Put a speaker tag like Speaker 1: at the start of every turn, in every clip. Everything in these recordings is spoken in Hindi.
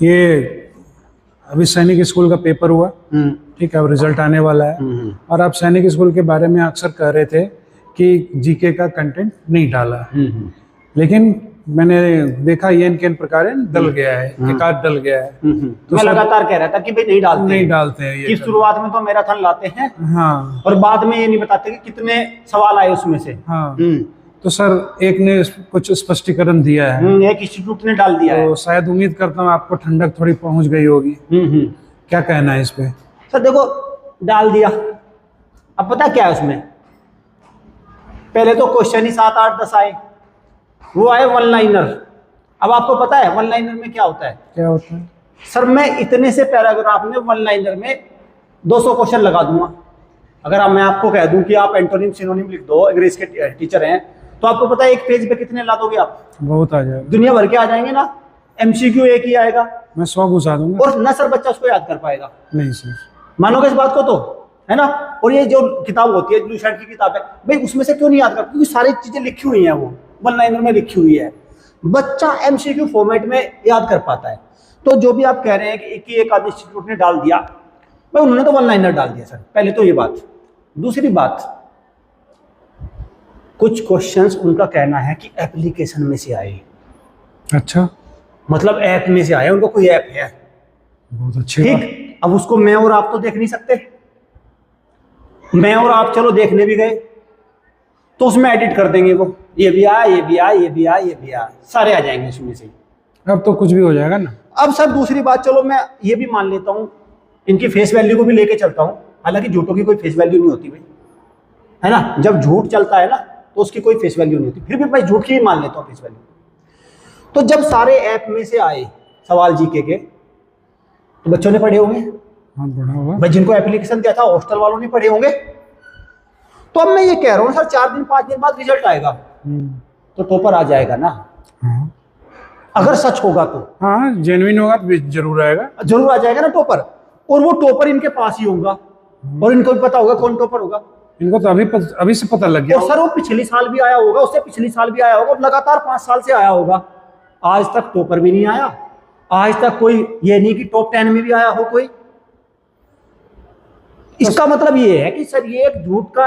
Speaker 1: ये अभी सैनिक स्कूल का पेपर हुआ, ठीक है, अब रिजल्ट आने वाला है। और आप सैनिक स्कूल के बारे में अक्सर कह रहे थे कि जीके का कंटेंट नहीं डाला, लेकिन मैंने देखा ये इनके प्रकार डल गया है, एकाध डल गया है।
Speaker 2: तो मैं लगातार कह रहा था कि भाई नहीं डालते
Speaker 1: हैं ये
Speaker 2: कि शुरुआत में तो मैराथन लाते हैं,
Speaker 1: हाँ,
Speaker 2: और बाद में ये नहीं बताते कि कितने सवाल आए उसमें से।
Speaker 1: हाँ। तो सर एक ने कुछ स्पष्टीकरण दिया है,
Speaker 2: एक इंस्टीट्यूट ने डाल दिया
Speaker 1: तो
Speaker 2: है।
Speaker 1: शायद उम्मीद करता हूँ आपको ठंडक थोड़ी पहुंच गई होगी। क्या कहना है इस पे?
Speaker 2: सर देखो, डाल दिया, अब पता क्या है उसमें, पहले तो क्वेश्चन ही 7, 8, 10 आए, वो आए वन लाइनर। अब आपको पता है वन लाइनर में क्या होता है?
Speaker 1: क्या होता है
Speaker 2: सर, मैं इतने से पैराग्राफ में वन लाइनर में 200 क्वेश्चन लगा दूंगा। अगर मैं आपको कह दूं कि आप एंटोनिम सिनोनिम लिख दो, अंग्रेज के टीचर हैं, तो आपको पता है एक पेज पे कितने ला दोगे आप?
Speaker 1: बहुत आ जाएगा,
Speaker 2: दुनिया भर के आ जाएंगे ना। एमसीक्यू एक ही आएगा,
Speaker 1: मैं 100 घुसा दूंगा।
Speaker 2: और ना सर बच्चा उसको याद कर पाएगा।
Speaker 1: नहीं सर,
Speaker 2: मानोगे इस बात को? तो है ना। और ये जो किताब होती है, ब्लू शर्ट की किताब है, भाई उसमें से क्यों नहीं याद कर? क्योंकि सारी चीजें लिखी हुई हैं, वो वन लाइनर में लिखी हुई है, बच्चा एमसीक्यू फॉर्मेट में याद कर पाता है। तो जो भी आप कह रहे हैं कि एक आध इंस्टीट्यूट ने डाल दिया, भाई उन्होंने तो वन लाइनर डाल दिया सर, पहले तो ये बात। दूसरी बात, कुछ क्वेश्चंस उनका कहना है कि एप्लीकेशन में से आए।
Speaker 1: अच्छा,
Speaker 2: मतलब ऐप में से आए, उनको कोई ऐप है,
Speaker 1: बहुत अच्छी
Speaker 2: ठीक।
Speaker 1: बात।
Speaker 2: अब उसको मैं और आप तो देख नहीं सकते। मैं और आप चलो देखने भी गए तो उसमें एडिट कर देंगे, वो ये भी आया, ये भी आया, ये भी आया, ये भी आया, सारे आ जाएंगे उसमें से।
Speaker 1: अब तो कुछ भी हो जाएगा ना।
Speaker 2: अब सर दूसरी बात, चलो मैं ये भी मान लेता हूँ, इनकी फेस वैल्यू को भी लेके चलता हूँ। हालांकि झूठों की कोई फेस वैल्यू नहीं होती भाई, है ना। जब झूठ चलता है ना तो उसकी कोई फेस वैल्यू नहीं होती, फिर भी मैं झूठ की ही मान लेता हूँ फेस वैल्यू। तो जब सारे ऐप में से आए सवाल जीके के, तो बच्चों ने पढ़े होंगे,
Speaker 1: हाँ, पढ़ा होगा
Speaker 2: भाई। जिनको एप्लीकेशन दिया था हॉस्टल वालों ने पढ़े होंगे। तो अब मैं ये कह रहा हूँ सर, 4 दिन 5 दिन बाद रिजल्ट आएगा, तो टॉपर आ जाएगा ना।
Speaker 1: हाँ,
Speaker 2: अगर सच होगा तो,
Speaker 1: हाँ, जेन्युइन होगा तो जरूर आएगा,
Speaker 2: जरूर आ जाएगा ना टॉपर। और वो टॉपर इनके पास ही होगा, और इनको भी पता होगा कौन टॉपर होगा।
Speaker 1: इनको तो अभी से पता लग गया।
Speaker 2: और सर वो पिछली साल भी आया होगा, उससे पिछली साल भी आया होगा, लगातार 5 साल से आया होगा। आज तक टॉपर भी नहीं आया, आज तक कोई ये नहीं कि टॉप 10 में भी आया हो कोई। इसका मतलब ये है कि सर ये एक झूठ का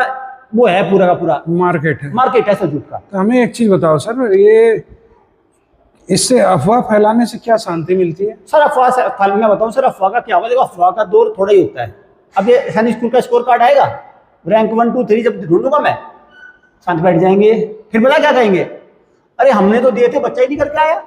Speaker 2: वो है, पूरा का पूरा
Speaker 1: मार्केट है
Speaker 2: सर झूठ का।
Speaker 1: तो हमें एक चीज बताओ सर, ये इससे अफवाह फैलाने से क्या शांति मिलती है?
Speaker 2: सर अफवाह से, मैं बताऊं सर अफवाह का क्या होगा। देखो, अफवाह का दौर थोड़ा ही होता है। अब ये सैनिक स्कूल का स्कोर कार्ड आएगा, रैंक 1, 2, 3 जब ढूंढूंगा मैं, शांत बैठ जाएंगे, फिर पता क्या कहेंगे, अरे हमने तो दिए थे, बच्चा ही नहीं करके आया।